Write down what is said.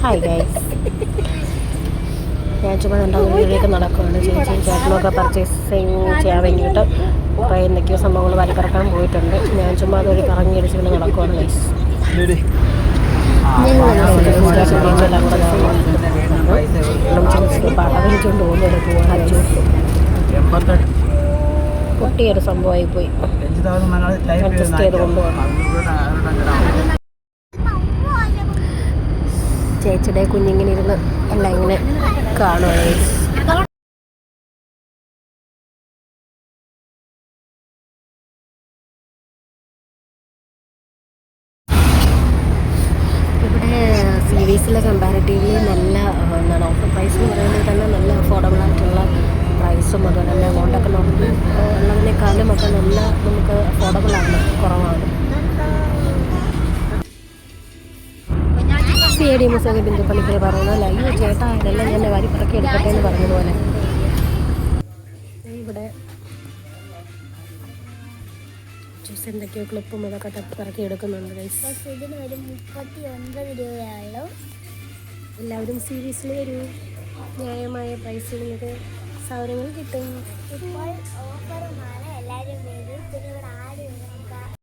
Hi guys, ഞാൻ ചുമ്മാ വീട്ടിലേക്ക് നടക്കുകയാണ്. ചേച്ചിയും ചേട്ടനുമൊക്കെ പർച്ചേസിങ് ചെയ്യാൻ വേണ്ടിയിട്ട് കുറേ എന്തൊക്കെയോ സംഭവങ്ങൾ വലിക്കിറക്കാൻ പോയിട്ടുണ്ട്. ഞാൻ ചുമ്മാ അതൊരു കറങ്ങി അടിച്ചുകൊണ്ട് നടക്കുകയാണ് ഗൈസ്. പാട്ടകലിച്ചുകൊണ്ട് പോകുന്നൊരു പോവാണ്. പൊട്ടിയൊരു സംഭവമായി പോയി. അഡ്ജസ്റ്റ് ചെയ്ത് കൊണ്ടുപോകണം. ചേച്ചിയുടെ കുഞ്ഞിങ്ങനെ ഇരുന്ന് എല്ലാം ഇങ്ങനെ കാണുകയാണ്. ഇവിടെ സീരീസിലെ കമ്പാരിറ്റീവ്ലി നല്ല എന്താണ് ഓഫർ പ്രൈസ് എന്ന് പറയുന്നത് തന്നെ നല്ല അഫോർഡബിൾ ആയിട്ടുള്ള പ്രൈസും അതുപോലെ തന്നെ എമൗണ്ടൊക്കെ നമുക്ക് ഉള്ളതിനേക്കാളും ഒക്കെ നല്ല നമുക്ക് അഫോർഡബിളാണ്, കുറവാണ്. CID മുസ്ലിം ബിന്ദു പണിക്കർ പറയുന്നത് അയ്യോ ചേട്ടാ ഇതെല്ലാം ഞാൻ വാരി പിറക്കി എടുക്കട്ടെ എന്ന് പറഞ്ഞതുപോലെ ഇവിടെ ജ്യൂസ് എന്തൊക്കെയോ ക്ലിപ്പും ഇതൊക്കെ പിറക്കി എടുക്കുന്നുണ്ട് ഗൈസ്. ഇതിന് ഒരു 39 രൂപയുള്ളൂ. എല്ലാവരും സീരീസിൽ ഒരു ന്യായമായ പ്രൈസിൽ നിങ്ങൾക്ക് സാധനങ്ങൾ കിട്ടും. ഇപ്പോൾ ഓഫറുമാണ്, എല്ലാവരും വരും. പിന്നെ ഇവിടെ